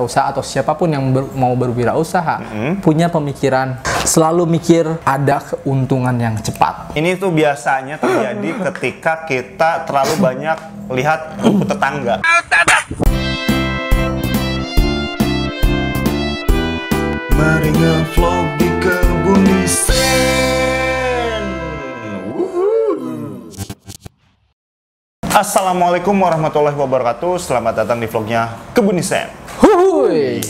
Usaha atau siapapun yang mau berwirausaha punya pemikiran selalu mikir ada keuntungan yang cepat. Ini tuh biasanya terjadi ketika kita terlalu banyak lihat rumput tetangga. Mari ngevlog di Kebun Desain. Assalamualaikum warahmatullahi wabarakatuh. Selamat datang di vlognya Kebun Desain. Huhuy.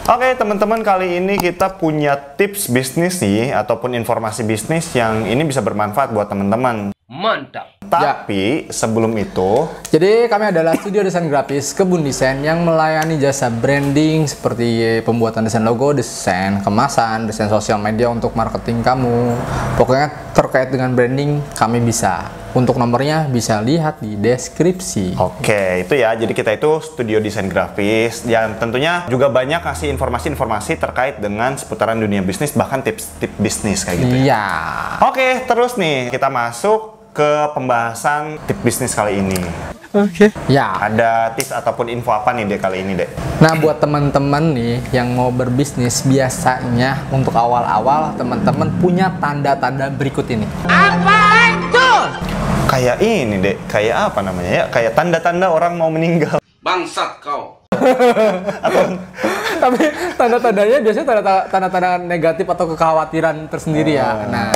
Oke teman-teman, kali ini kita punya tips bisnis nih, ataupun informasi bisnis yang ini bisa bermanfaat buat teman-teman. Mantap. Tapi sebelum itu, Jadi kami adalah studio desain grafis Kebun Desain yang melayani jasa branding seperti pembuatan desain logo, desain kemasan, desain sosial media untuk marketing kamu. Pokoknya terkait dengan branding kami bisa. Untuk nomornya bisa lihat di deskripsi. oke itu ya. Jadi kita itu studio desain grafis yang tentunya juga banyak kasih informasi-informasi terkait dengan seputaran dunia bisnis, bahkan tips-tips bisnis kayak gitu ya. Iya. Oke, terus nih kita masuk ke pembahasan tips bisnis kali ini. Oke. Ya. Ada tips ataupun info apa nih Dek kali ini Dek? Nah, buat teman-teman nih yang mau berbisnis, biasanya untuk awal-awal teman-teman punya tanda-tanda berikut ini. Kayak ini Dek, kayak apa namanya ya? Kayak tanda-tanda orang mau meninggal. Bangsat kau. Tapi tanda-tandanya biasanya tanda-tanda negatif atau kekhawatiran tersendiri ya. Nah,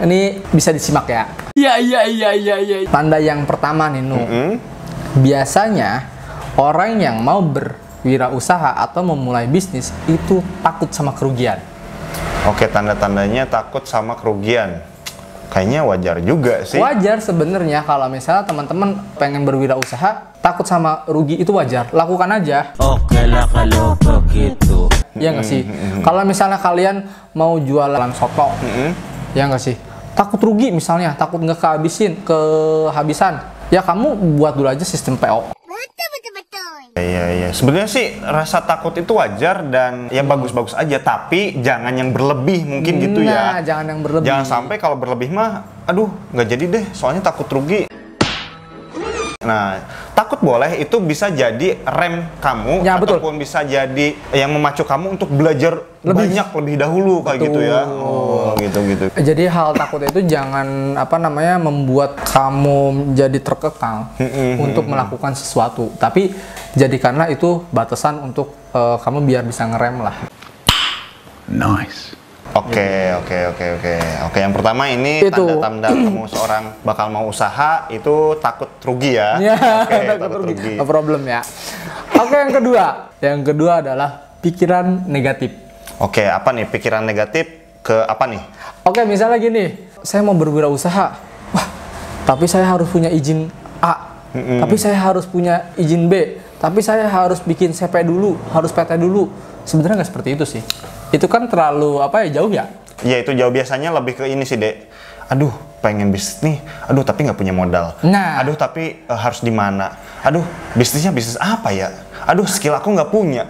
ini bisa disimak ya. Iya. Tanda yang pertama nih, biasanya orang yang mau berwirausaha atau memulai bisnis itu takut sama kerugian. Oke, tanda-tandanya takut sama kerugian. Kayaknya wajar juga sih. Wajar sebenarnya kalau misalnya teman-teman pengen berwirausaha takut sama rugi, itu wajar. Lakukan aja. Oke lah kalau begitu. Iya nggak sih? Kalau misalnya kalian mau jualan soto, ya nggak sih? Takut rugi misalnya, takut nggak kehabisan. Ya kamu buat dulu aja sistem PO. Iya. Sebenarnya sih rasa takut itu wajar dan ya bagus-bagus aja, tapi jangan yang berlebih mungkin gitu ya. Nah, jangan yang berlebih. Jangan sampai kalau berlebih mah, aduh nggak jadi deh, soalnya takut rugi. Nah, takut boleh, itu bisa jadi rem kamu, ya, betul. ataupun bisa jadi yang memacu kamu untuk belajar lebih dahulu kayak gitu ya. Oh, gitu. Jadi hal takut itu jangan membuat kamu jadi terkekang untuk melakukan sesuatu, tapi jadikanlah itu batasan untuk kamu biar bisa ngerem lah. Nice. Oke. Yang pertama ini Itu. tanda-tanda kamu seorang bakal mau usaha itu takut rugi ya. Oke, takut rugi. No problem ya. Oke, yang kedua adalah pikiran negatif. Oke, apa nih pikiran negatif ke apa nih? Oke, misalnya gini, saya mau berwirausaha. Wah, tapi saya harus punya izin A. Tapi saya harus punya izin B. Tapi saya harus bikin CP dulu, harus PT dulu. Sebenarnya nggak seperti itu sih. Itu kan terlalu jauh ya? Ya itu jauh, biasanya lebih ke ini sih Dek. Aduh, pengen bisnis nih. Aduh, tapi nggak punya modal. Nah. Aduh, tapi harus di mana? Aduh, bisnisnya bisnis apa ya? Aduh, skill aku nggak punya.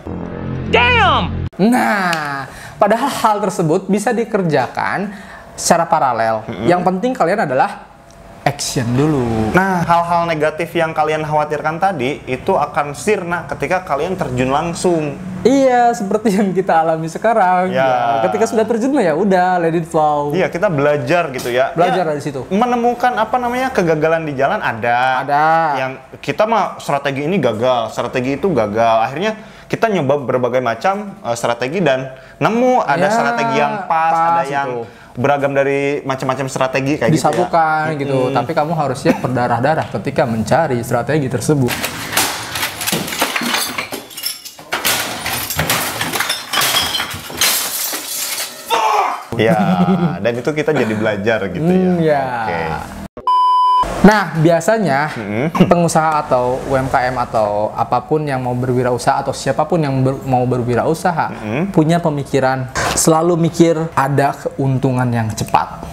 Damn. Nah, padahal hal tersebut bisa dikerjakan secara paralel. Yang penting kalian adalah action dulu. Nah, hal-hal negatif yang kalian khawatirkan tadi itu akan sirna ketika kalian terjun langsung. Iya, seperti yang kita alami sekarang. Ya. Ketika sudah terjun ya udah let it flow. Iya, kita belajar gitu ya. Belajar Ya, dari situ. Menemukan kegagalan di jalan ada. Yang kita mah strategi ini gagal, strategi itu gagal. Akhirnya kita nyoba berbagai macam strategi dan nemu ada strategi yang pas, ada yang beragam dari macam-macam strategi kayak disatukan gitu ya. Tapi kamu harus siap berdarah-darah ketika mencari strategi tersebut. Ya, dan itu kita jadi belajar gitu ya. Oke. Nah, biasanya pengusaha atau UMKM atau apapun yang mau berwirausaha atau siapapun yang mau berwirausaha punya pemikiran selalu mikir ada keuntungan yang cepat.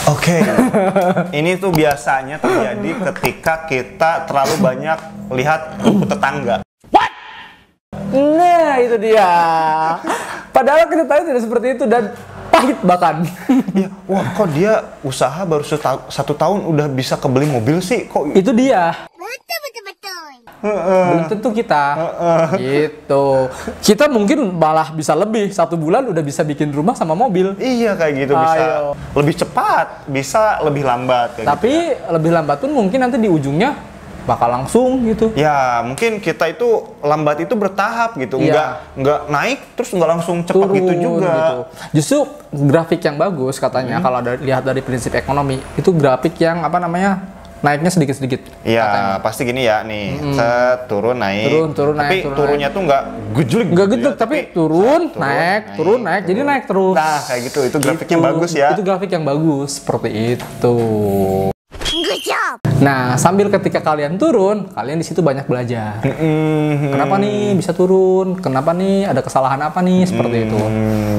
Oke. Ini tuh biasanya terjadi ketika kita terlalu banyak lihat rumput tetangga. Nah, itu dia. Padahal kenyataannya tidak seperti itu dan pahit bahkan. Ya, wah kok dia usaha baru satu tahun udah bisa kebeli mobil sih? Kok itu dia. belum tentu kita. Gitu. Kita mungkin malah bisa lebih, 1 bulan udah bisa bikin rumah sama mobil. Iya kayak gitu, bisa lebih cepat, bisa lebih lambat kayak tapi gitu ya. lebih lambat pun mungkin nanti di ujungnya bakal langsung gitu. Ya mungkin kita itu lambat itu bertahap gitu, Iya. nggak naik terus nggak langsung cepat Turun, gitu juga. gitu. Justru grafik yang bagus katanya kalau lihat dari prinsip ekonomi itu grafik yang apa namanya naiknya sedikit-sedikit. Iya pasti gini ya nih, turun naik. Turun tapi naik, turun turunnya tuh nggak gejlek. Nggak gitu gitu, ya, tapi turun, naik, jadi naik terus. Nah kayak gitu, itu grafik yang bagus ya. Itu grafik yang bagus, seperti itu. Nah, sambil ketika kalian turun, kalian di situ banyak belajar. Kenapa nih bisa turun? Kenapa nih ada kesalahan apa nih? Seperti itu.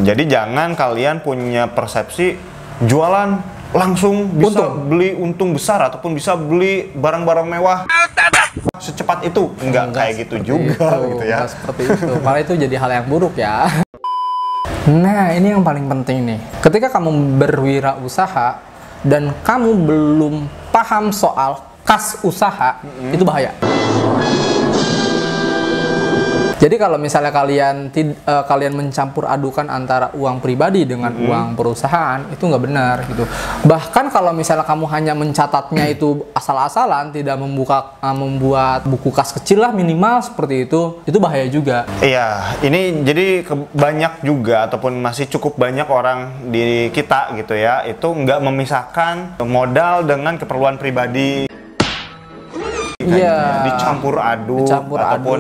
Jadi jangan kalian punya persepsi jualan langsung bisa beli untung besar ataupun bisa beli barang-barang mewah secepat itu. Enggak kayak gitu juga gitu ya. Enggak seperti itu. Malah itu jadi hal yang buruk ya. Nah, ini yang paling penting nih. Ketika kamu berwirausaha dan kamu belum paham soal kas usaha, itu bahaya. Jadi kalau misalnya kalian mencampur adukan antara uang pribadi dengan uang perusahaan, itu nggak benar gitu. Bahkan kalau misalnya kamu hanya mencatatnya itu asal-asalan, tidak membuat buku kas kecil lah minimal seperti itu bahaya juga. Iya, ini jadi banyak juga ataupun masih cukup banyak orang di kita gitu ya, itu nggak memisahkan modal dengan keperluan pribadi. Iya. Dicampur aduk ataupun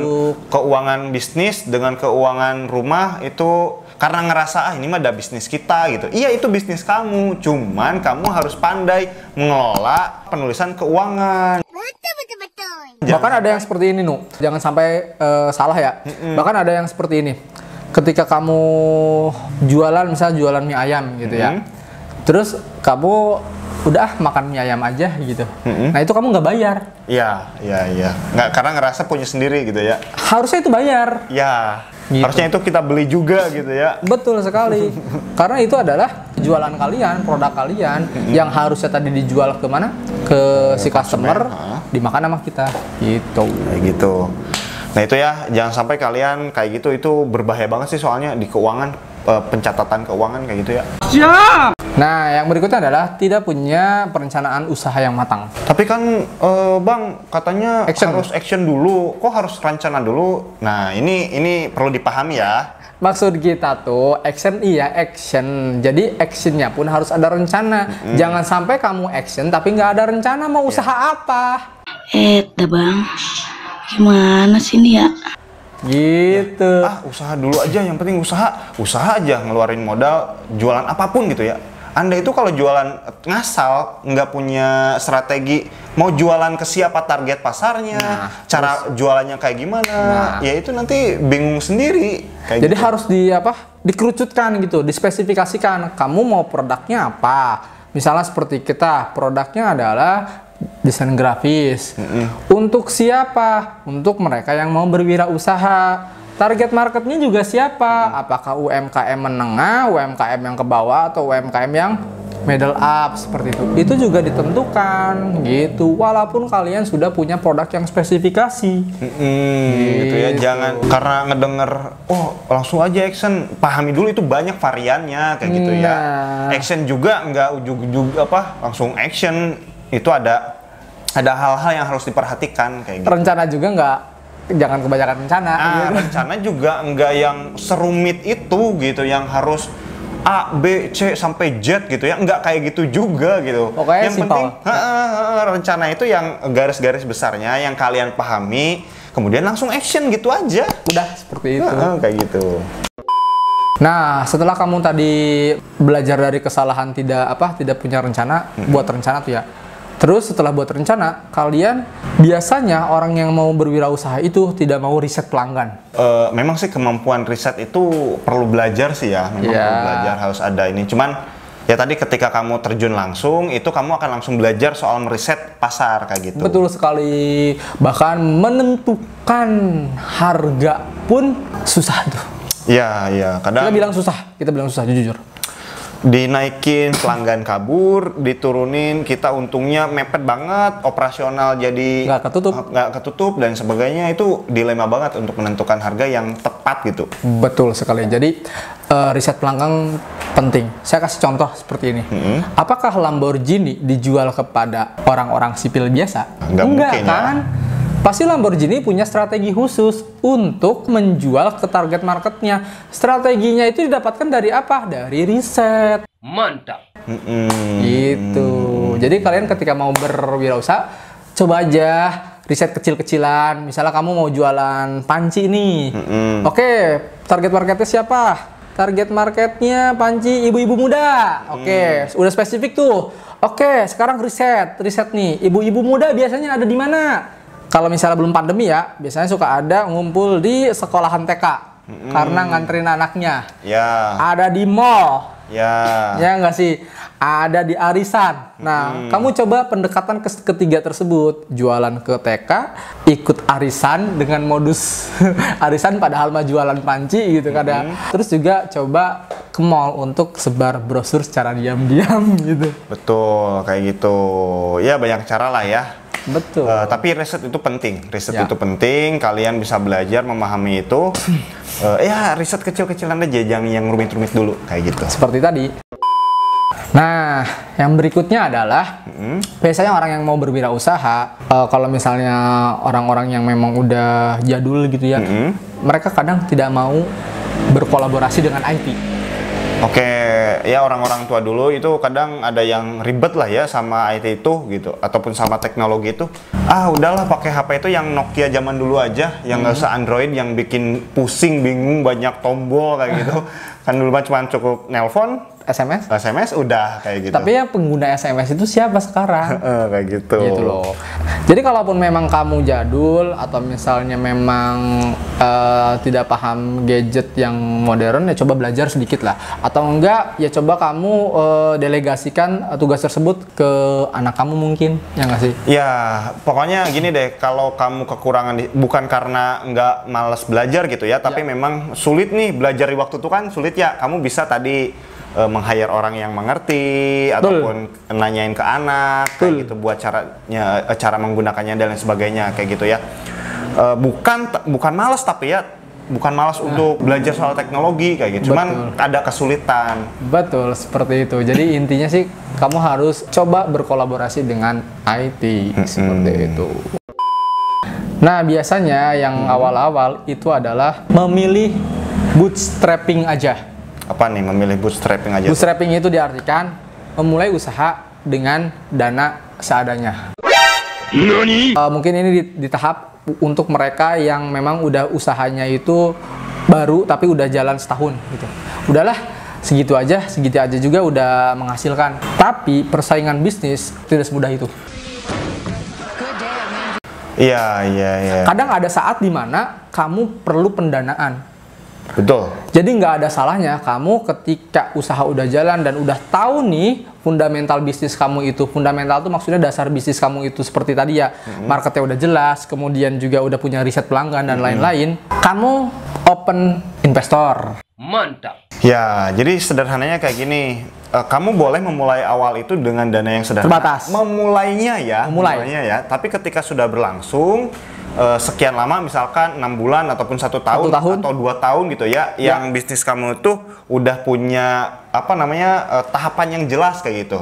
keuangan bisnis dengan keuangan rumah itu karena ngerasa ini mah ada bisnis kita gitu. Iya itu bisnis kamu, cuman kamu harus pandai mengelola penulisan keuangan. Betul. Bahkan ada yang seperti ini, jangan sampai salah ya. Bahkan ada yang seperti ini. Ketika kamu jualan, misalnya jualan mie ayam gitu ya. Terus kamu udah makan mie ayam aja gitu. Nah itu kamu nggak bayar. Iya. Nggak, karena ngerasa punya sendiri gitu ya. Harusnya itu bayar. Ya. Gitu. Harusnya itu kita beli juga gitu ya. Betul sekali. Karena itu adalah jualan kalian, produk kalian yang harusnya tadi dijual ke mana? Ke si customer, dimakan sama kita. Gitu. Kayak gitu. Nah itu ya, jangan sampai kalian kayak gitu, itu berbahaya banget sih soalnya di keuangan. Pencatatan keuangan kayak gitu ya. Siap. Nah, yang berikutnya adalah tidak punya perencanaan usaha yang matang. Tapi kan Bang katanya harus action dulu. Kok harus rencana dulu? Nah, ini perlu dipahami ya. Maksud kita tuh action action. Jadi actionnya pun harus ada rencana. Jangan sampai kamu action tapi nggak ada rencana mau usaha apa. Bang, gimana sih ini ya? Gitu. Usaha dulu aja, yang penting usaha aja, ngeluarin modal jualan apapun gitu ya. Anda itu kalau jualan ngasal, nggak punya strategi, mau jualan ke siapa target pasarnya, cara jualannya kayak gimana, ya itu nanti bingung sendiri. Kayak jadi gitu. harus dikerucutkan gitu, dispesifikasikan. Kamu mau produknya apa? Misalnya seperti kita, produknya adalah desain grafis. Untuk siapa? Untuk mereka yang mau berwirausaha. Target marketnya juga siapa? Apakah UMKM menengah, UMKM yang ke bawah, atau UMKM yang middle up seperti itu? Itu juga ditentukan gitu. Walaupun kalian sudah punya produk yang spesifikasi. Gitu ya. Jangan karena ngedenger, langsung aja action. Pahami dulu itu banyak variannya kayak gitu ya. Action juga nggak ujug-ujug langsung action. Itu ada hal-hal yang harus diperhatikan kayak gitu. Rencana juga jangan kebanyakan rencana. Gitu. Rencana juga nggak yang serumit itu gitu, yang harus A, B, C sampai Z gitu ya, nggak kayak gitu juga gitu. Pokoknya yang simple. penting rencana itu yang garis-garis besarnya yang kalian pahami, kemudian langsung action gitu aja. Udah seperti itu. Kayak gitu. Nah, setelah kamu tadi belajar dari kesalahan tidak punya rencana, buat rencana tuh ya. Terus setelah buat rencana, kalian biasanya orang yang mau berwirausaha itu tidak mau riset pelanggan. Memang sih kemampuan riset itu perlu belajar sih ya. Memang perlu belajar, harus ada ini. Cuman ya tadi ketika kamu terjun langsung, itu kamu akan langsung belajar soal meriset pasar kayak gitu. Betul sekali. Bahkan menentukan harga pun susah tuh. Iya. Kadang kita bilang susah jujur. dinaikin, pelanggan kabur, diturunin, kita untungnya mepet banget, operasional jadi nggak ketutup dan sebagainya. Itu dilema banget untuk menentukan harga yang tepat gitu. Betul sekali. Jadi riset pelanggan penting. Saya kasih contoh seperti ini. Apakah Lamborghini dijual kepada orang-orang sipil biasa? Nggak mungkin, kan? Ya. Pasti Lamborghini punya strategi khusus untuk menjual ke target marketnya. Strateginya itu didapatkan dari apa? Dari riset. Mantap. Gitu. Jadi kalian ketika mau berwirausaha, coba aja riset kecil-kecilan. Misalnya kamu mau jualan panci nih. Oke, target marketnya siapa? Target marketnya panci ibu-ibu muda. Oke, udah spesifik tuh. Oke, sekarang riset nih. Ibu-ibu muda biasanya ada di mana? Kalau misalnya belum pandemi ya, biasanya suka ada ngumpul di sekolahan TK karena nganterin anaknya. Ya. Ada di mall. Ya. Ya nggak sih? Ada di arisan. Nah, kamu coba pendekatan ketiga tersebut. Jualan ke TK, ikut arisan dengan modus arisan padahal mah jualan panci gitu kadang. Terus juga coba ke mall untuk sebar brosur secara diam-diam gitu. Betul, kayak gitu. Ya banyak cara lah ya. Betul. Tapi riset itu penting. Itu penting. Kalian bisa belajar memahami itu. Ya riset kecil-kecilan aja, jangan yang rumit-rumit dulu kayak gitu. Seperti tadi. Nah, yang berikutnya adalah biasanya orang yang mau berwirausaha, kalau misalnya orang-orang yang memang udah jadul gitu ya, mereka kadang tidak mau berkolaborasi dengan IT. Oke, ya orang-orang tua dulu itu kadang ada yang ribet lah ya sama IT itu gitu, ataupun sama teknologi itu. Udahlah pakai HP itu yang Nokia zaman dulu aja, yang nggak usah Android, yang bikin pusing, bingung, banyak tombol kayak gitu. Kan dulu mah cuma cukup nelpon, SMS udah kayak gitu. Tapi yang pengguna SMS itu siapa sekarang? Kayak gitu. Gitu loh. Jadi kalaupun memang kamu jadul atau misalnya memang tidak paham gadget yang modern, ya coba belajar sedikit lah. Atau enggak, ya coba kamu delegasikan tugas tersebut ke anak kamu mungkin, ya nggak sih? Ya, pokoknya gini deh, kalau kamu kekurangan, bukan karena nggak malas belajar gitu ya, tapi memang sulit nih belajar di waktu itu kan sulit ya. Kamu bisa tadi meng-hire orang yang mengerti ataupun nanyain ke anak kayak gitu buat cara menggunakannya dan lain sebagainya kayak gitu ya. Bukan malas tapi ya bukan malas untuk belajar soal teknologi kayak gitu. Cuman ada kesulitan. Betul, seperti itu. Jadi intinya sih kamu harus coba berkolaborasi dengan IT seperti itu. Nah, biasanya yang awal-awal itu adalah memilih bootstrapping aja. Apa nih memilih bootstrapping aja? Bootstrapping itu diartikan memulai usaha dengan dana seadanya. Mungkin ini di tahap untuk mereka yang memang udah usahanya itu baru tapi udah jalan setahun gitu. Udahlah segitu aja juga udah menghasilkan. Tapi persaingan bisnis tidak semudah itu. Iya. Kadang ada saat dimana kamu perlu pendanaan. Betul. Jadi nggak ada salahnya kamu ketika usaha udah jalan dan udah tahu nih fundamental bisnis kamu itu. Fundamental itu maksudnya dasar bisnis kamu itu seperti tadi ya. Marketnya udah jelas, kemudian juga udah punya riset pelanggan dan lain-lain. Kamu open investor. Mantap. Ya, jadi sederhananya kayak gini. Kamu boleh memulai awal itu dengan dana yang sederhana. Terbatas. Memulainya ya. Tapi ketika sudah berlangsung sekian lama, misalkan 6 bulan ataupun 1 tahun atau 2 tahun gitu ya, yang bisnis kamu tuh udah punya tahapan yang jelas kayak gitu.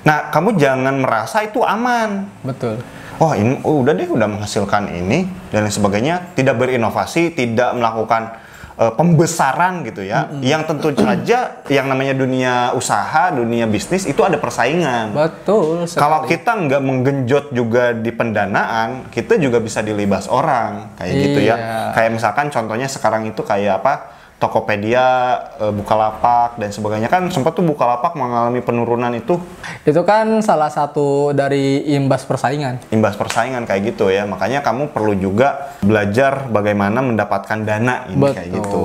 Nah, kamu jangan merasa itu aman. Betul. Oh, ini udah deh, udah menghasilkan ini dan lain sebagainya, tidak berinovasi, tidak melakukan pembesaran gitu ya. Yang tentu saja yang namanya dunia usaha, dunia bisnis itu ada persaingan. Betul sekali. Kalau kita nggak menggenjot juga di pendanaan, kita juga bisa dilibas orang kayak gitu ya. Kayak misalkan contohnya sekarang itu kayak apa? Tokopedia, Bukalapak dan sebagainya kan sempat tuh Bukalapak mengalami penurunan itu. Itu kan salah satu dari imbas persaingan. Imbas persaingan kayak gitu ya. Makanya kamu perlu juga belajar bagaimana mendapatkan dana ini. Betul. Kayak gitu.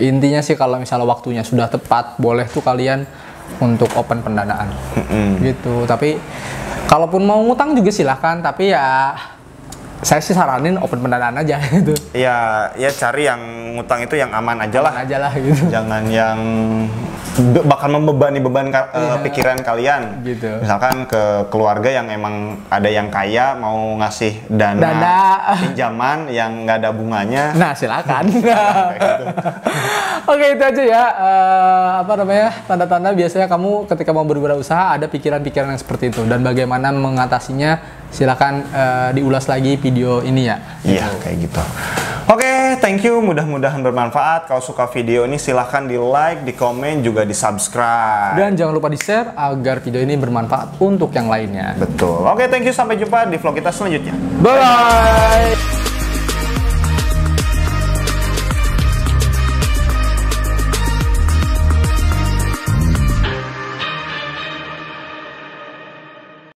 Intinya sih kalau misalnya waktunya sudah tepat, boleh tuh kalian untuk open pendanaan. Gitu. Tapi kalaupun mau ngutang juga silahkan, tapi ya saya sih saranin open pendanaan aja gitu. Ya cari yang ngutang itu yang aman aja lah. Aman aja lah gitu. Jangan yang bakal membebani pikiran kalian. Gitu. Misalkan ke keluarga yang emang ada yang kaya mau ngasih dana pinjaman yang nggak ada bunganya. Nah, silakan. Gitu. Oke, itu aja ya. Tanda-tanda biasanya kamu ketika mau berwirausaha ada pikiran-pikiran yang seperti itu, dan bagaimana mengatasinya silakan diulas lagi video ini ya. Iya, kayak gitu. Oke, thank you. Mudah-mudahan bermanfaat. Kalau suka video ini silahkan di like, di komen, juga di subscribe. Dan jangan lupa di share agar video ini bermanfaat untuk yang lainnya. Betul. Oke, thank you. Sampai jumpa di vlog kita selanjutnya. Bye-bye.